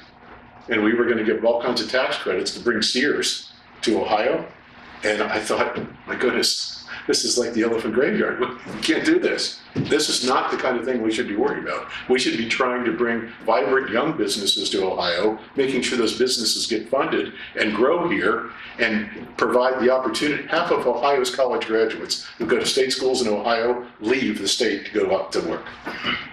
And we were going to give all kinds of tax credits to bring Sears to Ohio. And I thought, my goodness, this is like the elephant graveyard. We can't do this. This is not the kind of thing we should be worried about. We should be trying to bring vibrant young businesses to Ohio, making sure those businesses get funded and grow here and provide the opportunity. Half of Ohio's college graduates who go to state schools in Ohio leave the state to go up to work.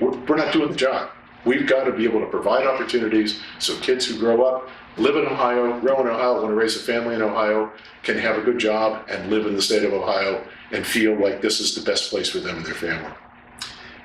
We're not doing the job. We've got to be able to provide opportunities so kids who grow up, live in Ohio, grow in Ohio, want to raise a family in Ohio, can have a good job and live in the state of Ohio and feel like this is the best place for them and their family.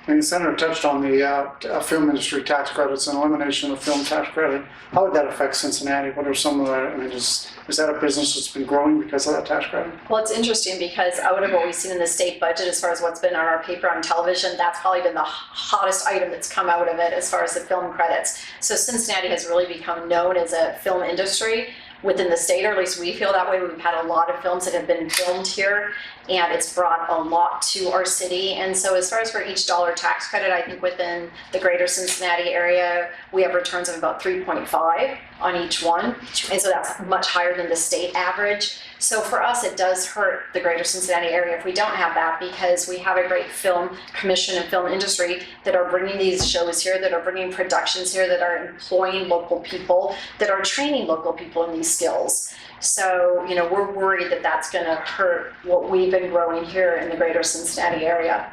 And the Senator touched on the film industry tax credits and elimination of the film tax credit. How would that affect Cincinnati? What are some of the, I mean, is that a business that's been growing because of that tax credit? Well, it's interesting because out of what we've seen in the state budget, as far as what's been on our paper on television, that's probably been the hottest item that's come out of it as far as the film credits. So Cincinnati has really become known as a film industry within the state, or at least we feel that way. We've had a lot of films that have been filmed here, and it's brought a lot to our city. And so as far as for each dollar tax credit, I think within the greater Cincinnati area, we have returns of about 3.5 on each one. And so that's much higher than the state average. So for us, it does hurt the greater Cincinnati area if we don't have that, because we have a great film commission and film industry that are bringing these shows here, that are bringing productions here, that are employing local people, that are training local people in these skills. So, you know, we're worried that that's going to hurt what we've been growing here in the greater Cincinnati area.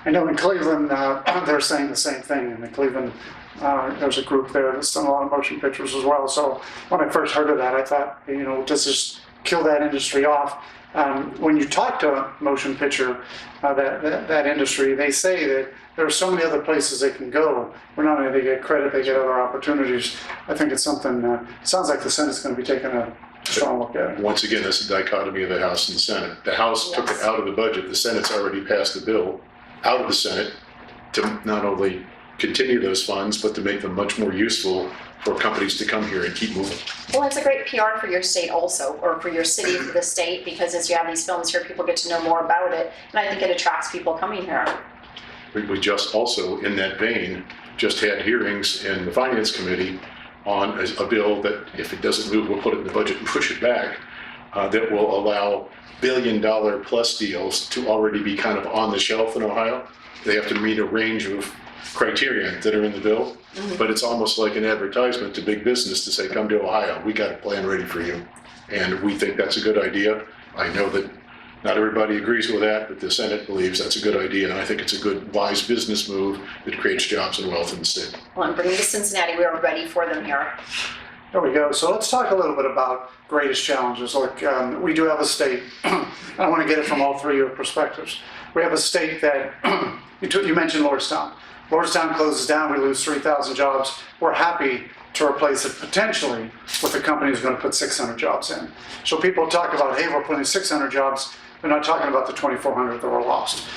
I know in Cleveland, they're saying the same thing. In Cleveland, there's a group there that's done a lot of motion pictures as well. So when I first heard of that, I thought, you know, does this kill that industry off? When you talk to a motion picture, that industry, they say that there are so many other places they can go where not only they get credit, they get other opportunities. I think it's something, sounds like the Senate's going to be taking a strong look at it. Once again, that's a dichotomy of the House and the Senate. The House took it out of the budget. The Senate's already passed the bill out of the Senate to not only continue those funds, but to make them much more useful for companies to come here and keep moving. Well, it's a great PR for your state also, or for your city, for the state, because as you have these films here, people get to know more about it. And I think it attracts people coming here. We just also, in that vein, just had hearings in the Finance Committee on a bill that, if it doesn't move, we'll put it in the budget and push it back, that will allow billion-dollar-plus deals to already be kind of on the shelf in Ohio. They have to meet a range of criteria that are in the bill, but it's almost like an advertisement to big business to say, come to Ohio, we got a plan ready for you. And we think that's a good idea. I know that not everybody agrees with that, but the Senate believes that's a good idea, and I think it's a good, wise business move that creates jobs and wealth in the state. Well, and bringing to Cincinnati, we are ready for them here. There we go. So let's talk a little bit about greatest challenges. Like we do have a state, and I want to get it from all three of your perspectives. We have a state that, you mentioned Lordstown. Lordstown closes down, we lose 3,000 jobs. We're happy to replace it potentially with a company who's going to put 600 jobs in. So people talk about, hey, we're putting 600 jobs. They're not talking about the 2,400 that were lost.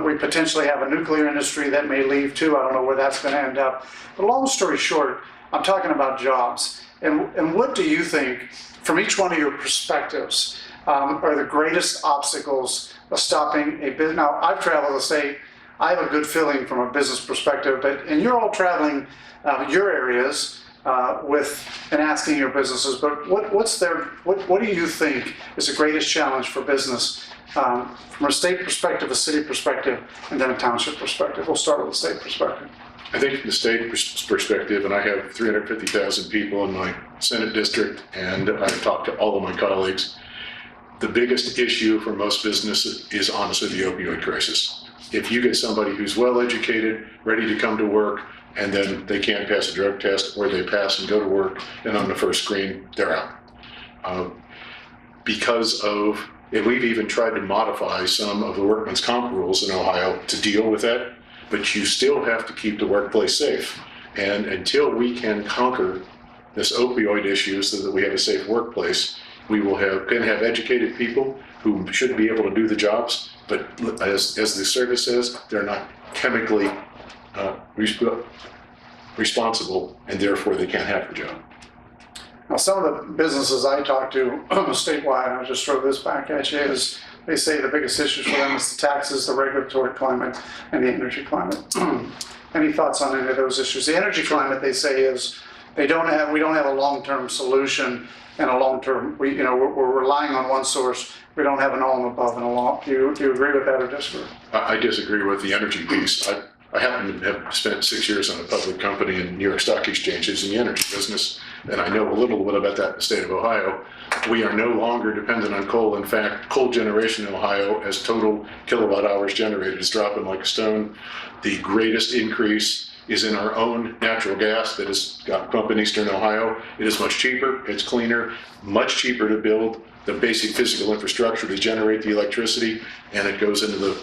We potentially have a nuclear industry that may leave too. I don't know where that's going to end up. But long story short, I'm talking about jobs. And what do you think, from each one of your perspectives, are the greatest obstacles of stopping a business? Now, I've traveled the state. I have a good feeling from a business perspective, and you're all traveling your areas and asking your businesses, but what do you think is the greatest challenge for business from a state perspective, a city perspective, and then a township perspective? We'll start with the state perspective. I think from the state perspective, and I have 350,000 people in my Senate district, and I've talked to all of my colleagues, the biggest issue for most businesses is honestly the opioid crisis. If you get somebody who's well-educated, ready to come to work, and then they can't pass a drug test, or they pass and go to work, and on the first screen, they're out. And we've even tried to modify some of the workman's comp rules in Ohio to deal with that, but you still have to keep the workplace safe. And until we can conquer this opioid issue so that we have a safe workplace, we will can have educated people who should be able to do the jobs, but as the service says, they're not chemically responsible, and therefore they can't have the job. Now, some of the businesses I talk to statewide, and I'll just throw this back at you, is they say the biggest issues for them is the taxes, the regulatory climate, and the energy climate. Any thoughts on any of those issues? The energy climate, they say, is we don't have a long-term solution and a long-term, we're relying on one source. We don't have an all and above and a long. Do you agree with that or disagree? I disagree with the energy piece. I happen to have spent 6 years on a public company in New York Stock Exchanges in the energy business, and I know a little bit about that in the state of Ohio. We are no longer dependent on coal. In fact, coal generation in Ohio as total kilowatt hours generated is dropping like a stone. The greatest increase is in our own natural gas that is pumped up in eastern Ohio. It is much cheaper, it's cleaner, much cheaper to build the basic physical infrastructure to generate the electricity, and it goes into the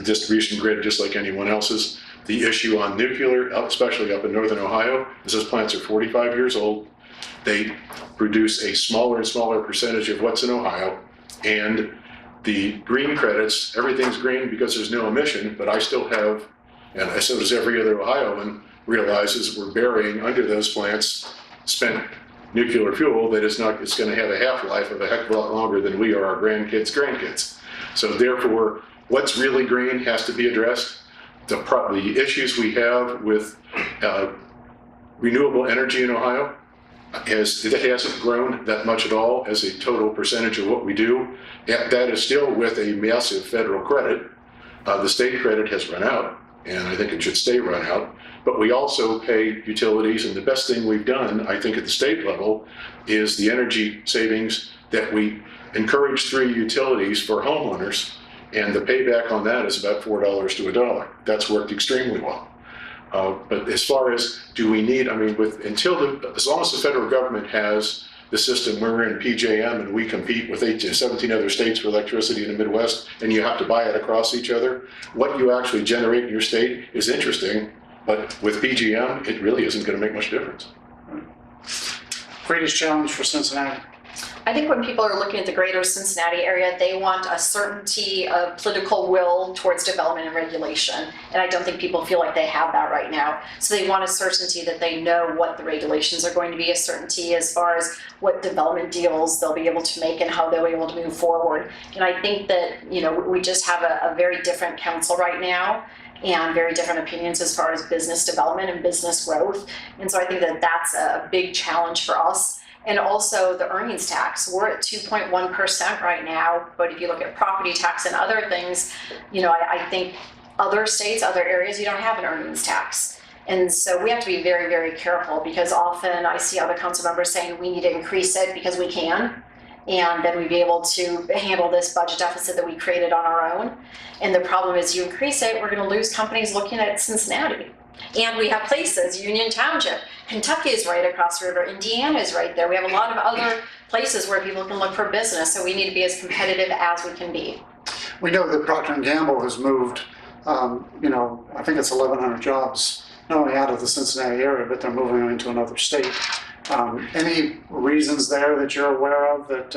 distribution grid just like anyone else's. The issue on nuclear, especially up in northern Ohio, is those plants are 45 years old. They produce a smaller and smaller percentage of what's in Ohio, and the green credits, everything's green because there's no emission, but I still have, and so does every other Ohioan, realizes we're burying under those plants spent nuclear fuel that is not, it's going to have a half-life of a heck of a lot longer than we or our grandkids. So therefore, what's really green has to be addressed. The issues we have with renewable energy in Ohio, it hasn't grown that much at all as a total percentage of what we do. That is still with a massive federal credit. The state credit has run out, and I think it should stay run out. But we also pay utilities, and the best thing we've done, I think, at the state level is the energy savings that we encourage through utilities for homeowners, and the payback on that is about $4 to $1. That's worked extremely well. But as far as do we need, I mean, as long as the federal government has the system, we're in PJM and we compete with 17 other states for electricity in the Midwest, and you have to buy it across each other. What you actually generate in your state is interesting, but with PJM, it really isn't going to make much difference. Greatest challenge for Cincinnati? I think when people are looking at the greater Cincinnati area, they want a certainty of political will towards development and regulation. And I don't think people feel like they have that right now. So they want a certainty that they know what the regulations are going to be, a certainty as far as what development deals they'll be able to make and how they'll be able to move forward. And I think that, we just have a very different council right now, and very different opinions as far as business development and business growth. And so I think that that's a big challenge for us. And also the earnings tax, we're at 2.1% right now, but if you look at property tax and other things, I think other states, other areas, you don't have an earnings tax. And so we have to be very, very careful, because often I see other council members saying we need to increase it because we can, and then we'd be able to handle this budget deficit that we created on our own. And the problem is you increase it, we're gonna lose companies looking at Cincinnati. And we have places, Union Township, Kentucky is right across the river, Indiana is right there. We have a lot of other places where people can look for business, so we need to be as competitive as we can be. We know that Brocklin Gamble has moved, I think it's 1,100 jobs, not only out of the Cincinnati area, but they're moving them into another state. Any reasons there that you're aware of that,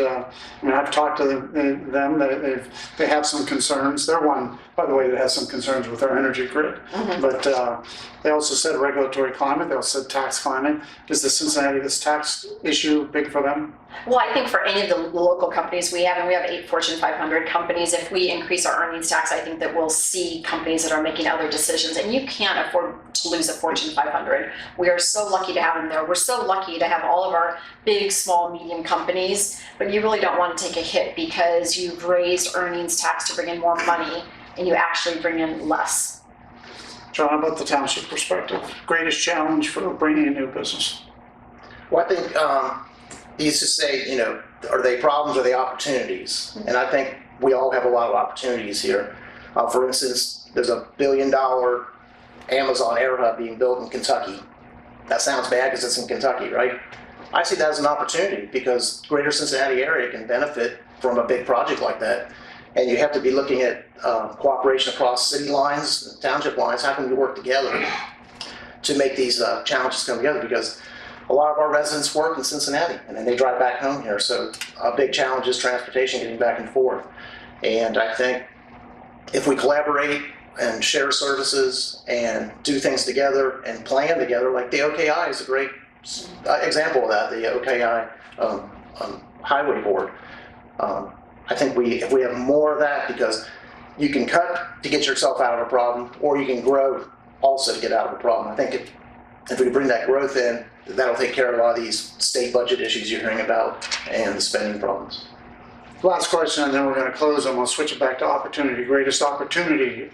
I've talked to them that they have some concerns. They're one, by the way, that has some concerns with our energy grid. Mm-hmm. But they also said regulatory climate, they also said tax climate. Is this tax issue big for them? Well, I think for any of the local companies we have, and we have 8 Fortune 500 companies, if we increase our earnings tax, I think that we'll see companies that are making other decisions. And you can't afford to lose a Fortune 500. We are so lucky to have them there. We're so lucky to have all of our big, small, medium companies, but you really don't want to take a hit because you've raised earnings tax to bring in more money and you actually bring in less. John, how about the township perspective? Greatest challenge for bringing in new business? Well, I think you used to say, are they problems or are they opportunities? Mm-hmm. And I think we all have a lot of opportunities here. For instance, there's a $1 billion Amazon Air Hub being built in Kentucky. That sounds bad because it's in Kentucky, right? I see that as an opportunity because greater Cincinnati area can benefit from a big project like that. And you have to be looking at cooperation across city lines, township lines. How can we work together? to make these challenges come together, because a lot of our residents work in Cincinnati and then they drive back home here. So a big challenge is transportation, getting back and forth. And I think if we collaborate and share services and do things together and plan together, like the OKI is a great example of that, the OKI Highway Board. I think if we have more of that, because you can cut to get yourself out of a problem, or you can grow also to get out of a problem. I think if we bring that growth in, that'll take care of a lot of these state budget issues you're hearing about and the spending problems. Last question, and then we're going to close. I'm going to switch it back to opportunity. Greatest opportunity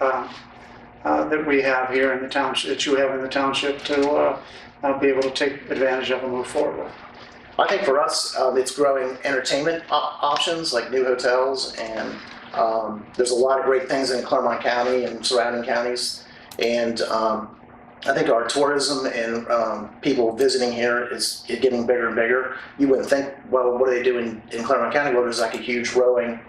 that we have here in the township, that you have in the township, to be able to take advantage of and move forward with. I think for us, it's growing entertainment options like new hotels, and there's a lot of great things in Clermont County and surrounding counties. And I think our tourism and people visiting here is getting bigger and bigger. You wouldn't think, well, what are they doing in Clermont County? Well, there's like a huge rowing,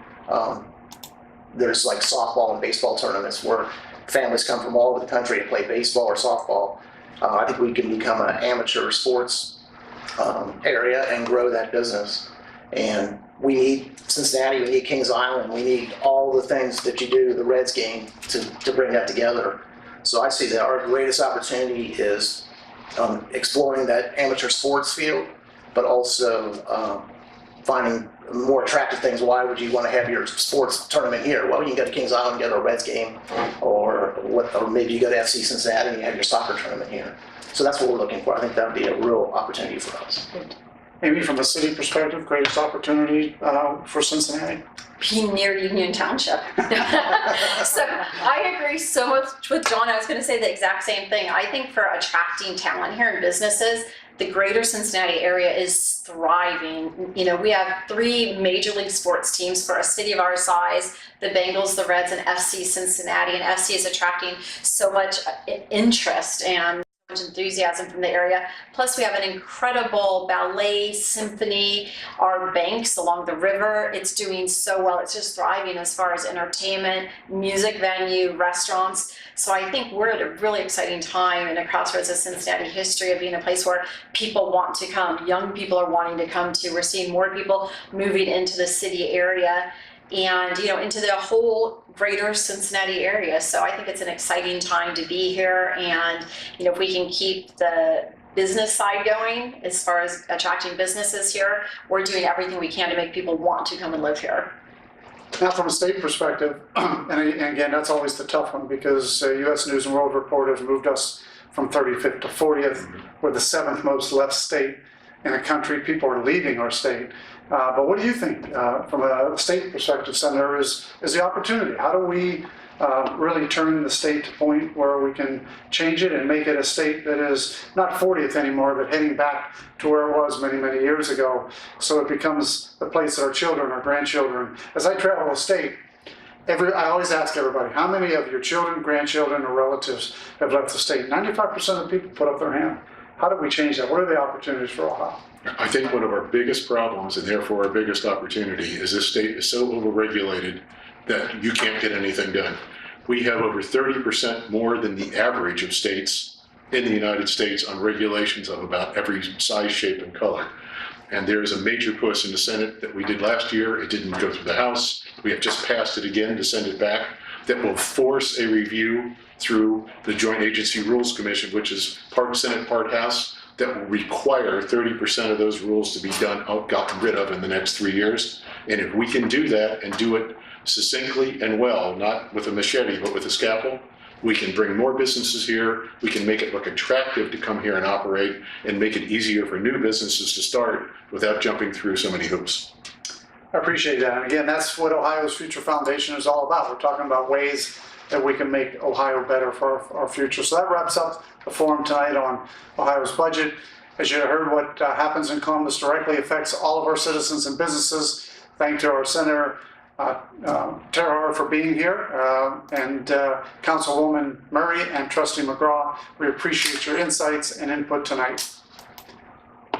there's like softball and baseball tournaments where families come from all over the country to play baseball or softball. I think we can become an amateur sports area and grow that business. And we need Cincinnati, we need Kings Island, we need all the things that you do, the Reds game, to bring that together. So I see that our greatest opportunity is exploring that amateur sports field, but also finding more attractive things. Why would you want to have your sports tournament here? Well, you can go to Kings Island, go to a Reds game, or maybe you go to FC Cincinnati and you have your soccer tournament here. So that's what we're looking for. I think that would be a real opportunity for us. Maybe from a city perspective, greatest opportunity for Cincinnati? Be near Union Township. So I agree so much with John. I was going to say the exact same thing. I think for attracting talent here and businesses, the greater Cincinnati area is thriving. You know, we have 3 major league sports teams for a city of our size: the Bengals, the Reds, and FC Cincinnati. And FC is attracting so much interest and enthusiasm from the area. Plus we have an incredible ballet symphony, our banks along the river. It's doing so well. It's just thriving as far as entertainment, music venue, restaurants. So I think we're at a really exciting time in a crossroads of Cincinnati history of being a place where people want to come. Young people are wanting to come to. We're seeing more people moving into the city area and, you know, into the whole greater Cincinnati area. So I think it's an exciting time to be here. And, you know, if we can keep the business side going as far as attracting businesses here, we're doing everything we can to make people want to come and live here. Now, from a state perspective, and again, that's always the tough one, because U.S. News and World Report has moved us from 35th to 40th. We're the 7th most left state in the country. People are leaving our state. But what do you think, from a state perspective, Senator, is the opportunity? How do we really turn the state to a point where we can change it and make it a state that is not 40th anymore, but heading back to where it was many, many years ago, so it becomes the place that our children, our grandchildren, as I travel the state, I always ask everybody, how many of your children, grandchildren, or relatives have left the state? 95% of people put up their hand. How do we change that? What are the opportunities for Ohio? I think one of our biggest problems, and therefore our biggest opportunity, is this state is so overregulated that you can't get anything done. We have over 30% more than the average of states in the United States on regulations of about every size, shape, and color. And there is a major push in the Senate that we did last year. It didn't go through the House. We have just passed it again to send it back. That will force a review through the Joint Agency Rules Commission, which is part Senate, part House, that will require 30% of those rules to be gotten rid of in the next 3 years. And if we can do that and do it succinctly and well, not with a machete, but with a scalpel, we can bring more businesses here. We can make it look attractive to come here and operate, and make it easier for new businesses to start without jumping through so many hoops. I appreciate that. And again, that's what Ohio's Future Foundation is all about. We're talking about ways that we can make Ohio better for our future. So that wraps up the forum tonight on Ohio's budget. As you heard, what happens in Columbus directly affects all of our citizens and businesses. Thank you to our Senator Terhar for being here, and Councilwoman Murray and Trustee McGraw. We appreciate your insights and input tonight.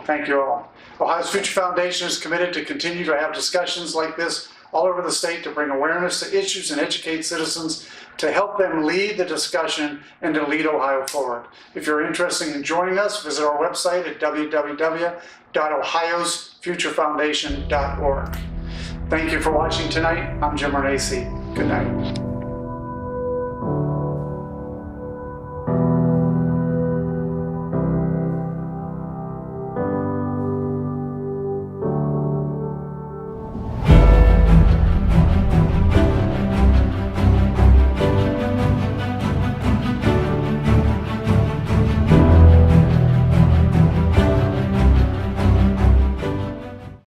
Thank you all. Ohio's Future Foundation is committed to continue to have discussions like this all over the state to bring awareness to issues and educate citizens to help them lead the discussion and to lead Ohio forward. If you're interested in joining us, visit our website at www.ohiosfuturefoundation.org. Thank you for watching tonight. I'm Jim Renacci. Good night.